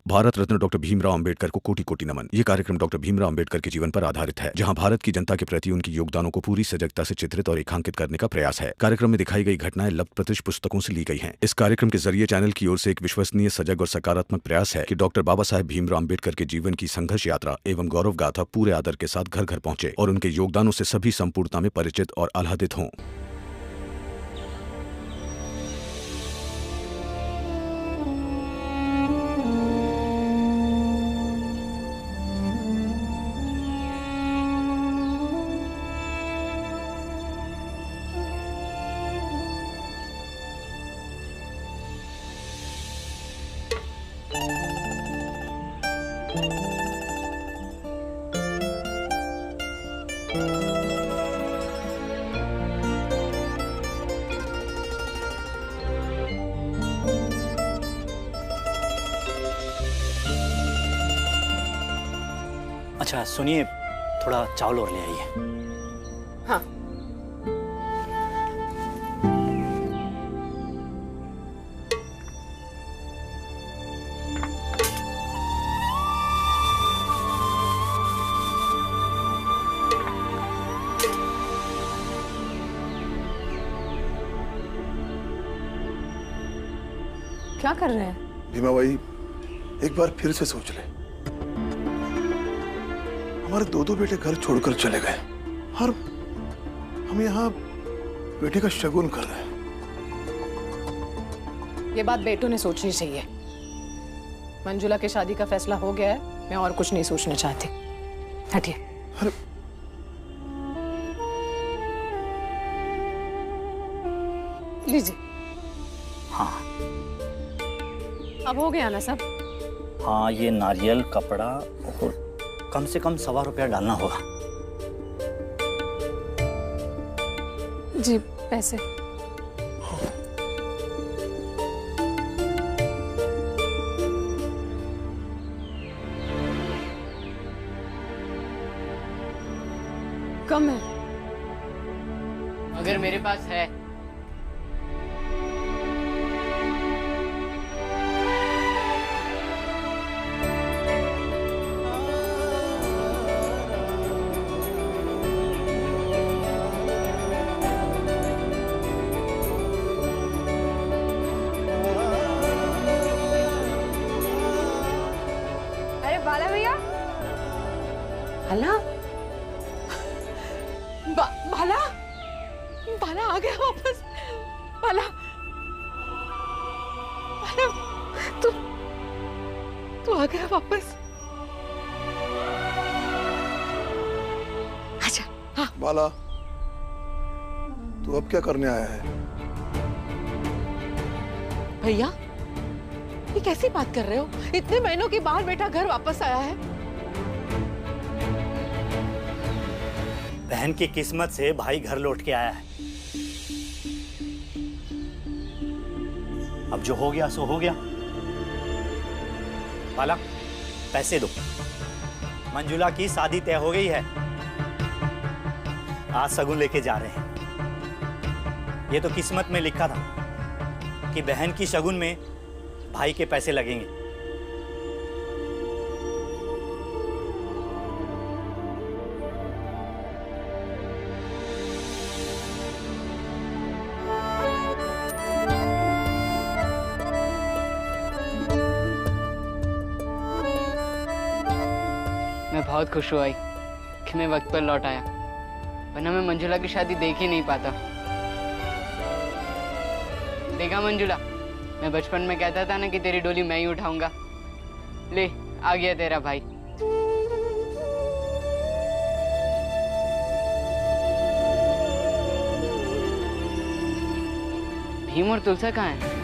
Bharat Ratna doctor Bhimrao Ambedkar को कोटि कोटि नमन। ये कार्यक्रम डॉक्टर भीमराव अंबेडकर के जीवन पर आधारित है, जहां भारत की जनता के प्रति उनके योगदानों को पूरी सजगता से चित्रित और रेखांकित करने का प्रयास है। कार्यक्रम में दिखाई गई घटनाएं लब्ध प्रतिष्ठ पुस्तकों से ली गई हैं। इस कार्यक्रम के जरिए चैनल की ओर से एक विश्वसनीय, सजग और सकारात्मक प्रयास है कि डॉक्टर बाबा साहेब भीमराव अंबेडकर के जीवन की संघर्ष यात्रा एवं गौरव गाथा पूरे आदर के साथ घर घर पहुंचे और उनके योगदानों से सभी संपूर्णता में परिचित और आह्लादित हों। अच्छा सुनिए, थोड़ा चावल और ले आइए। हाँ। क्या कर रहे हैं? भीमा भाई, एक बार फिर से सोच ले। हमारे दो बेटे घर छोड़कर चले गए और हम यहाँ बेटे का शगुन कर रहे हैं। ये बात बेटों ने सोचनी चाहिए। मंजुला की शादी का फैसला हो गया है, मैं और कुछ नहीं सोचना चाहती। हटिए। अरे लीजिए। हाँ अब हो गया ना सब? हाँ, ये नारियल, कपड़ा और कम से कम ₹1.25 डालना होगा। जी, पैसे। कम है। अगर मेरे पास है। भाला? भाला? भाला आ गया वापस। भाला, भाला, तू आ गया वापस। अच्छा, हाँ। बाला, तू अब क्या करने आया है? भैया, ये कैसी बात कर रहे हो? इतने महीनों के बाद बेटा घर वापस आया है। बहन की किस्मत से भाई घर लौट के आया है। अब जो हो गया सो हो गया। बाला, पैसे दो। मंजुला की शादी तय हो गई है। आज शगुन लेके जा रहे हैं। ये तो किस्मत में लिखा था कि बहन की शगुन में भाई के पैसे लगेंगे। मैं बहुत खुश हुआ कि मैं वक्त पर लौट आया, वरना मैं मंजुला की शादी देख ही नहीं पाता। देखा मंजुला, मैं बचपन में कहता था ना कि तेरी डोली मैं ही उठाऊंगा। ले, आ गया तेरा भाई। भीम और तुलसा कहाँ है?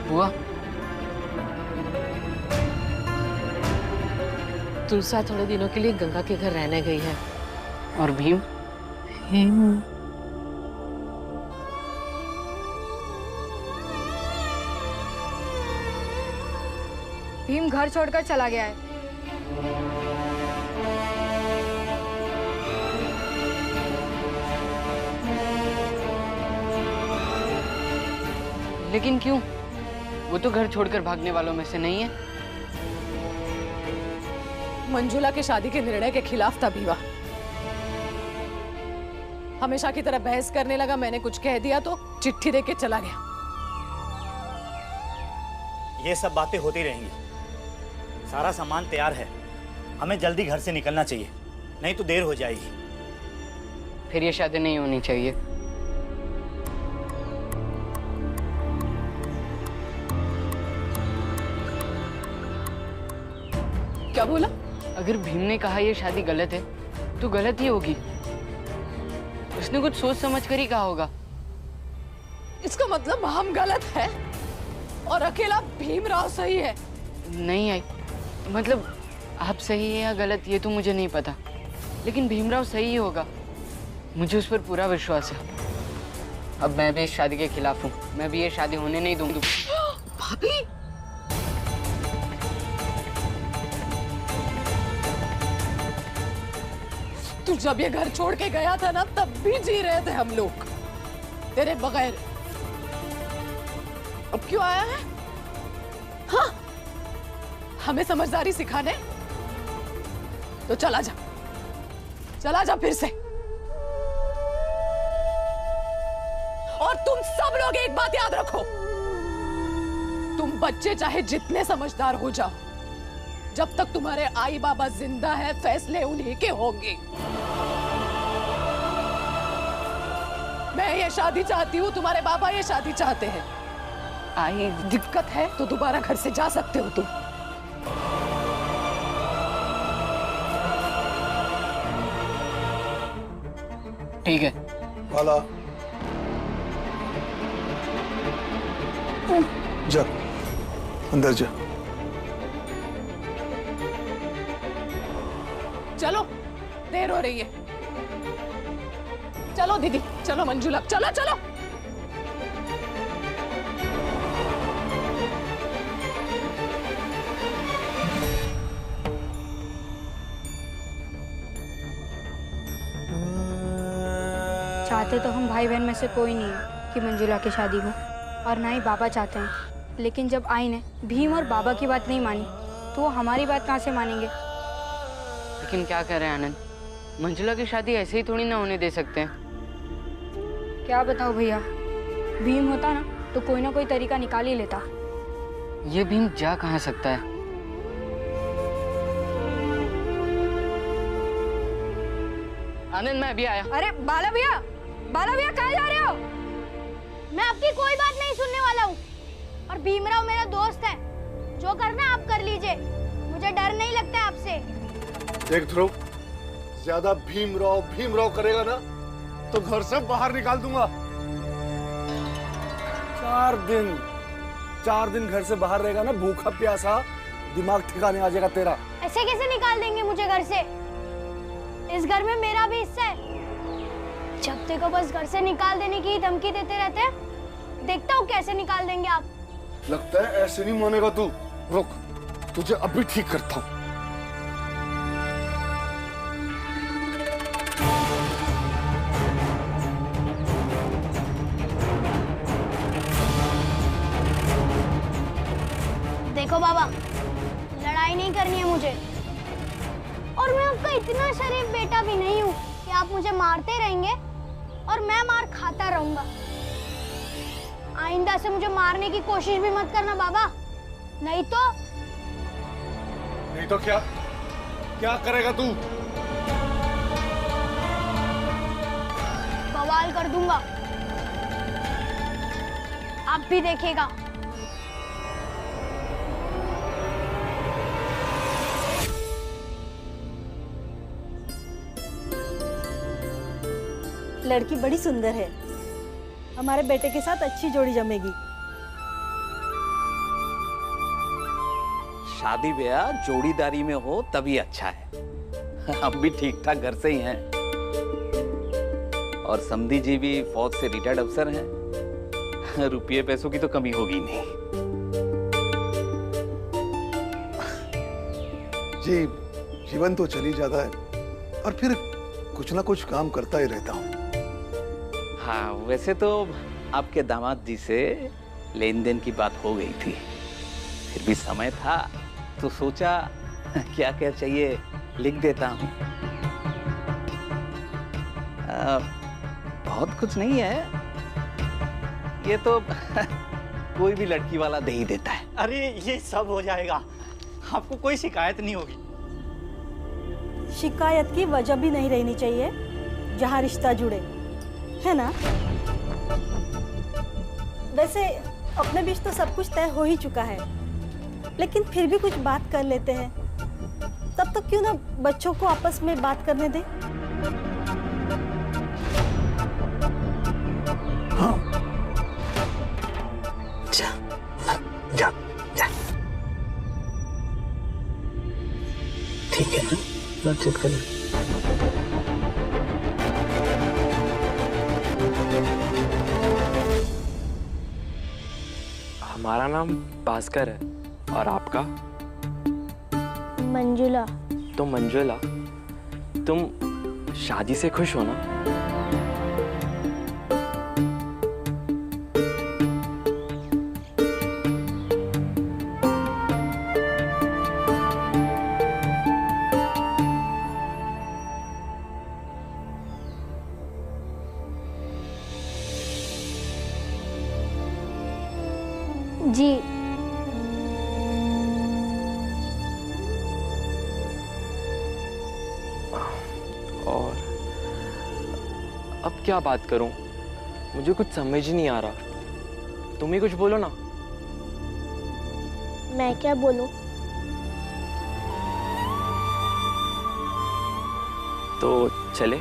बुआ, तुलसा थोड़े दिनों के लिए गंगा के घर रहने गई है। और भीम? भीम घर छोड़कर चला गया है। लेकिन क्यों? वो तो घर छोड़कर भागने वालों में से नहीं है। मंजुला की शादी के निर्णय के खिलाफ था भीवा। हमेशा की तरह बहस करने लगा, मैंने कुछ कह दिया तो चिट्ठी देके चला गया। ये सब बातें होती रहेंगी। सारा सामान तैयार है, हमें जल्दी घर से निकलना चाहिए, नहीं तो देर हो जाएगी। फिर ये शादी नहीं होनी चाहिए। क्या बोला? अगर भीम ने कहा ये शादी गलत है तो गलत ही होगी। उसने कुछ सोच समझ कर ही कहा होगा। इसका मतलब हम गलत है और अकेला भीमराव सही है? नहीं आई, मतलब आप सही है या गलत ये तो मुझे नहीं पता, लेकिन भीमराव सही ही होगा। मुझे उस पर पूरा विश्वास है। अब मैं भी इस शादी के खिलाफ हूँ। मैं भी ये शादी होने नहीं दूंगी। भाभी, तू जब ये घर छोड़ के गया था ना, तब भी जी रहे थे हम लोग तेरे बगैर। अब क्यों आया है? हाँ, हमें समझदारी सिखाने? तो चला जा, चला जा फिर से। और तुम सब लोग एक बात याद रखो, तुम बच्चे चाहे जितने समझदार हो जाओ, जब तक तुम्हारे आई बाबा जिंदा है फैसले उन्हीं के होंगे। मैं ये शादी चाहती हूँ, तुम्हारे बाबा ये शादी चाहते हैं। आई दिक्कत है तो दोबारा घर से जा सकते हो तुम। ठीक है। बाला, जा अंदर जा। चलो, देर हो रही है। चलो दीदी, चलो मंजुला, चलो चलो। चाहते तो हम भाई बहन में से कोई नहीं है कि मंजुला की शादी हो, और ना ही बाबा चाहते हैं। लेकिन जब आई ने भीम और बाबा की बात नहीं मानी तो वो हमारी बात कहाँ से मानेंगे? लेकिन क्या करें आनंद, मंजुला की शादी ऐसे ही थोड़ी ना होने दे सकते हैं। क्या बताओ भैया, भीम होता ना तो कोई ना कोई तरीका निकाल ही लेता। ये भीम जा कहाँ सकता है? आनंद, मैं अभी आया। अरे बाला भैया, बाला भैया कहाँ जा रहे हो? मैं आपकी कोई बात नहीं सुनने वाला हूँ। और भीमराव मेरा दोस्त है, जो करना आप कर लीजिए, मुझे डर नहीं लगता है आपसे। देख ध्रुव, ज्यादा भीमराव भीमराव करेगा ना तो घर से बाहर निकाल दूंगा। 4 दिन घर से बाहर रहेगा ना, भूखा प्यासा, दिमाग ठिकाने आ जाएगा तेरा। ऐसे कैसे निकाल देंगे मुझे घर से? इस घर में मेरा भी हिस्सा है। जब देखो बस घर से निकाल देने की धमकी देते रहते हैं। देखता हूँ कैसे निकाल देंगे आप। लगता है ऐसे नहीं मानेगा तू। रुक, तुझे अभी ठीक करता हूँ। देखो बाबा, लड़ाई नहीं करनी है मुझे, और मैं आपका इतना शरीफ बेटा भी नहीं हूँ कि आप मुझे मारते रहेंगे और मैं मार खाता रहूंगा। आइंदा से मुझे मारने की कोशिश भी मत करना बाबा, नहीं तो क्या क्या करेगा तू? बवाल कर दूंगा, आप भी देखिएगा। लड़की बड़ी सुंदर है, हमारे बेटे के साथ अच्छी जोड़ी जमेगी। शादी ब्याह जोड़ीदारी में हो तभी अच्छा है। हम भी ठीक ठाक घर से ही हैं, और समधी जी भी फौज से रिटायर्ड अफसर हैं। रुपये पैसों की तो कमी होगी नहीं। जी, जीवन तो चली जाता है और फिर कुछ ना कुछ काम करता ही रहता हूँ। हाँ, वैसे तो आपके दामाद जी से लेन देन की बात हो गई थी, फिर भी समय था तो सोचा क्या क्या चाहिए लिख देता हूँ। बहुत कुछ नहीं है, ये तो कोई भी लड़की वाला दे ही देता है। अरे ये सब हो जाएगा, आपको कोई शिकायत नहीं होगी। शिकायत की वजह भी नहीं रहनी चाहिए जहाँ रिश्ता जुड़े, है ना? वैसे अपने बीच तो सब कुछ तय हो ही चुका है, लेकिन फिर भी कुछ बात कर लेते हैं। तब तो क्यों ना बच्चों को आपस में बात करने दे। हाँ, जा, जा, जा। ठीक है ना, बातचीत करें। हमारा नाम भास्कर है और आपका? मंजुला। तो मंजुला, तुम शादी से खुश हो ना? जी। और अब क्या बात करूं? मुझे कुछ समझ ही नहीं आ रहा। तुम ही कुछ बोलो ना। मैं क्या बोलूं? तो चले।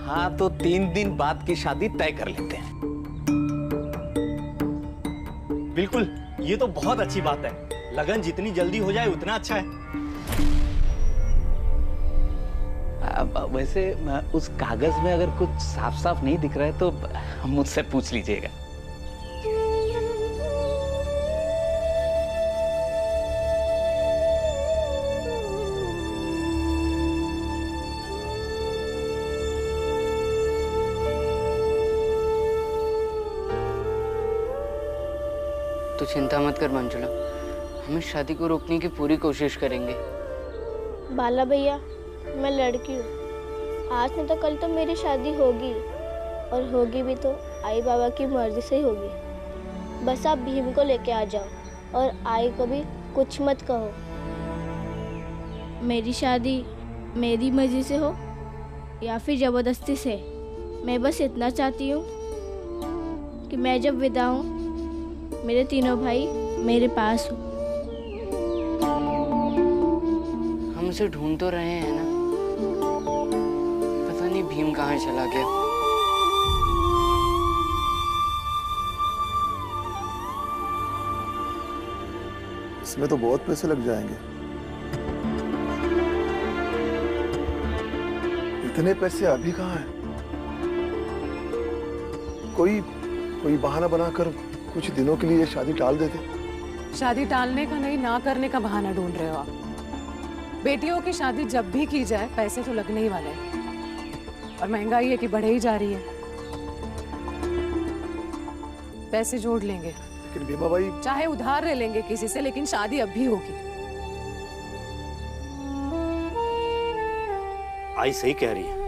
हाँ, तो 3 दिन बाद की शादी तय कर लेते हैं। बिल्कुल, ये तो बहुत अच्छी बात है। लगन जितनी जल्दी हो जाए उतना अच्छा है। वैसे उस कागज में अगर कुछ साफ साफ नहीं दिख रहा है तो मुझसे पूछ लीजिएगा। तो चिंता मत कर मंजुला, हम इस शादी को रोकने की पूरी कोशिश करेंगे। बाला भैया, मैं लड़की हूँ, आज नहीं तो कल तो मेरी शादी होगी, और होगी भी तो आई बाबा की मर्जी से ही होगी। बस आप भीम को लेके आ जाओ और आई को भी कुछ मत कहो। मेरी शादी मेरी मर्जी से हो या फिर ज़बरदस्ती से, मैं बस इतना चाहती हूँ कि मैं जब विदा हूँ मेरे तीनों भाई मेरे पास हो। हम उसे ढूंढ तो रहे हैं ना, पता नहीं भीम कहाँ चला गया। इसमें तो बहुत पैसे लग जाएंगे। इतने पैसे अभी कहाँ हैं? कोई बहाना बनाकर कुछ दिनों के लिए शादी टाल देते। शादी टालने का नहीं, ना करने का बहाना ढूंढ रहे हो आप। बेटियों की शादी जब भी की जाए पैसे तो लगने ही वाले हैं, और महंगाई है कि बढ़े ही जा रही है। पैसे जोड़ लेंगे, लेकिन भीमा भाई, चाहे उधार ले लेंगे किसी से, लेकिन शादी अब भी होगी। आई सही कह रही है।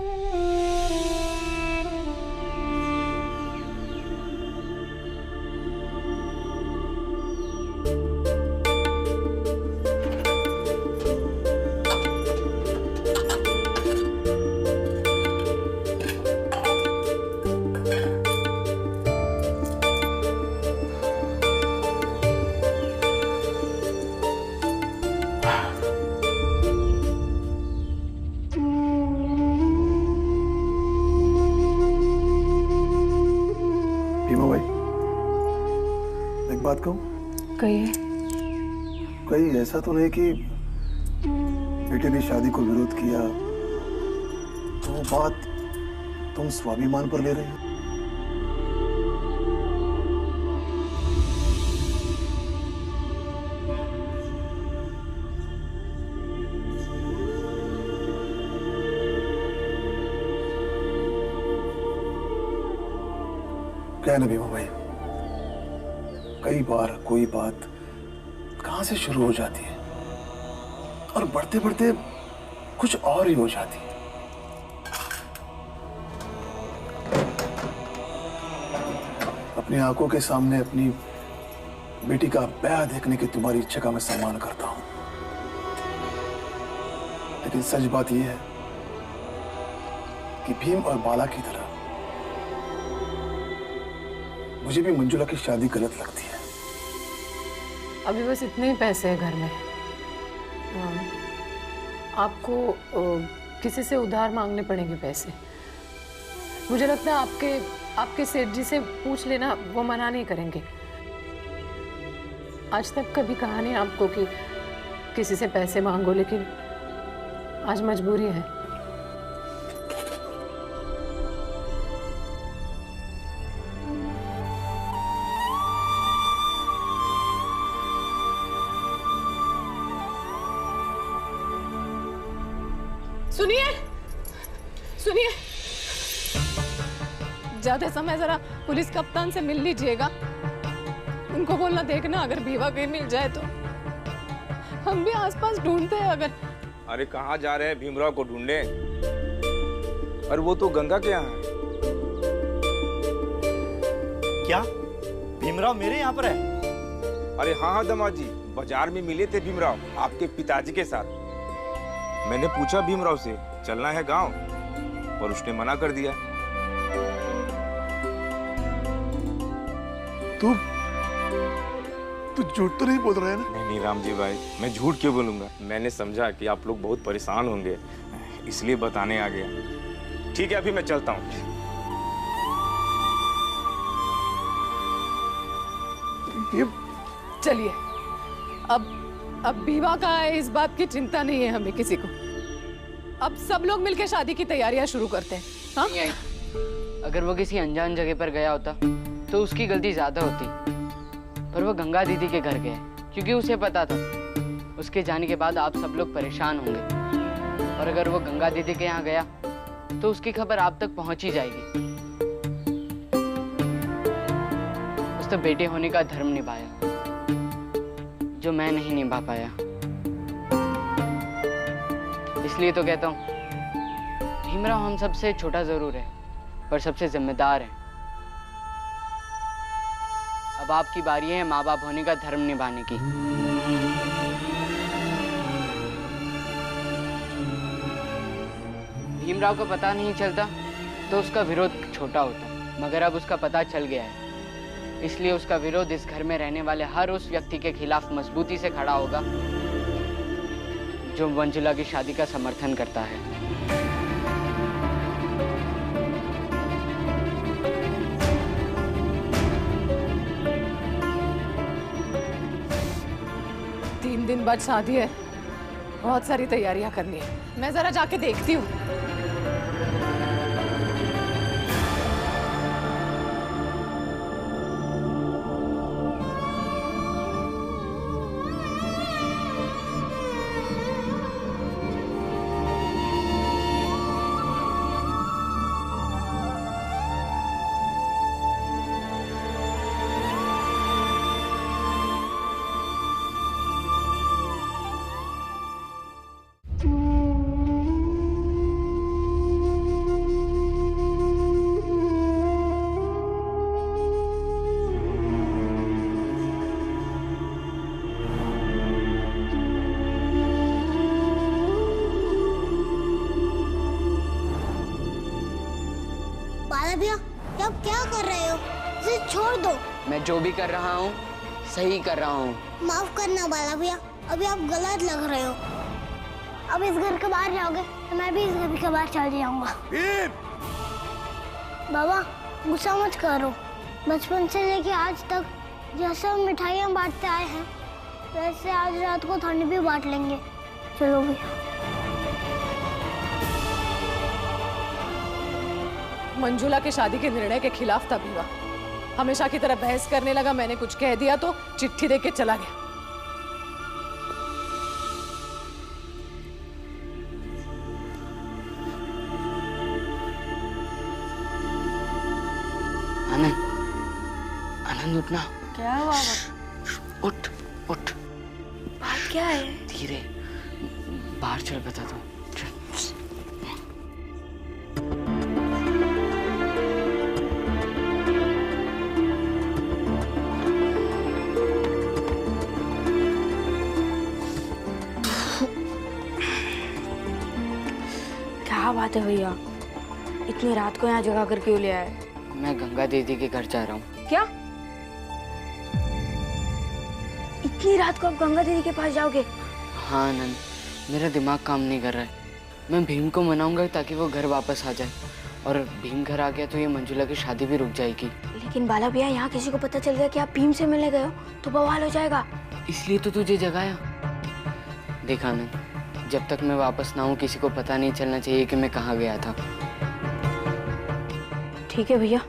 बात कहूं? कहिए। कहीं ऐसा तो नहीं कि बेटे ने शादी को विरोध किया तो वो बात तुम स्वाभिमान पर ले रही हो? क्या है ना भीमा भाई, कई बार कोई बात कहां से शुरू हो जाती है और बढ़ते बढ़ते कुछ और ही हो जाती है। अपनी आंखों के सामने अपनी बेटी का ब्याह देखने की तुम्हारी इच्छा का मैं सम्मान करता हूं, लेकिन सच बात यह है कि भीम और बाला की तरह मुझे भी मंजुला की शादी गलत लगती है। अभी बस इतने ही पैसे हैं घर में। आपको किसी से उधार मांगने पड़ेंगे पैसे। मुझे लगता है आपके सेठ जी से पूछ लेना, वो मना नहीं करेंगे। आज तक कभी कहा नहीं आपको कि किसी से पैसे मांगो, लेकिन आज मजबूरी है। सुनिए सुनिए, जाते समय जरा पुलिस कप्तान से मिल लीजिएगा। उनको बोलना, देखना अगर भीवा कहीं मिल जाए तो। हम भी आसपास ढूंढते हैं अगर। अरे कहाँ जा रहे हैं भीमराव को ढूंढने? अरे वो तो गंगा के यहाँ है। क्या भीमराव मेरे यहाँ पर है? अरे हाँ हाँ दामाद जी, बाजार में मिले थे भीमराव आपके पिताजी के साथ। मैंने पूछा भीमराव से चलना है गांव, और उसने मना कर दिया। तू झूठ तो नहीं बोल रहा है ना? नहीं राम जी भाई, मैं झूठ क्यों बोलूंगा। मैंने समझा कि आप लोग बहुत परेशान होंगे, इसलिए बताने आ गया। ठीक है, अभी मैं चलता हूँ। चलिए, अब भीवा का है, इस बात की चिंता नहीं है हमें किसी को। अब सब लोग मिलकर शादी की तैयारियां शुरू करते हैं। हाँ? अगर वो किसी अनजान जगह पर गया होता तो उसकी गलती ज्यादा होती, पर वो गंगा दीदी के घर गया क्योंकि उसे पता था उसके जाने के बाद आप सब लोग परेशान होंगे, और अगर वो गंगा दीदी के यहाँ गया तो उसकी खबर आप तक पहुंच ही जाएगी। उस तो बेटे होने का धर्म निभाया जो मैं नहीं निभा पाया। इसलिए तो कहता हूँ, भीमराव हम सबसे छोटा जरूर है पर सबसे जिम्मेदार है। अब आपकी बारी है माँ बाप होने का धर्म निभाने की। भीमराव को पता नहीं चलता तो उसका विरोध छोटा होता, मगर अब उसका पता चल गया है, इसलिए उसका विरोध इस घर में रहने वाले हर उस व्यक्ति के खिलाफ मजबूती से खड़ा होगा जो मंजुला की शादी का समर्थन करता है। तीन दिन बाद शादी है, बहुत सारी तैयारियां करनी है। मैं जरा जाके देखती हूँ। भैया, आप क्या कर रहे हो? इसे छोड़ दो। मैं जो भी कर रहा हूँ सही कर रहा हूँ। माफ करना बाला भैया, अभी आप गलत लग रहे हो। अब इस घर के बाहर जाओगे तो मैं भी इस घर के बाहर चल जाऊंगा। बाबा गुस्सा मत करो, बचपन से लेके आज तक जैसे हम मिठाइयाँ बांटते आए हैं वैसे आज रात को ठंड भी बांट लेंगे। चलो भैया। मंजुला की शादी के निर्णय के खिलाफ था भीवा। हमेशा की तरह बहस करने लगा। मैंने कुछ कह दिया तो चिट्ठी देके चला गया। आनंद, उठना। क्या हुआ? उठ उठ। बात क्या है? धीरे, बाहर चल बता दो। क्या बात है भैया, इतनी रात को यहाँ जगा कर क्यों ले आए? मैं गंगा दीदी के घर जा रहा हूँ। क्या? इतनी रात को आप गंगा दीदी के पास जाओगे? हाँ आनंद, मेरा दिमाग काम नहीं कर रहा है। मैं भीम को मनाऊंगा ताकि वो घर वापस आ जाए, और भीम घर आ गया तो ये मंजुला की शादी भी रुक जाएगी। लेकिन बाला भैया, यहाँ किसी को पता चल गया कि आप भीम से मिलने गए हो तो बवाल हो जाएगा। इसलिए तो तुझे जगाया। देख आनंद, जब तक मैं वापस ना आऊँ किसी को पता नहीं चलना चाहिए कि मैं कहाँ गया था। ठीक है भैया।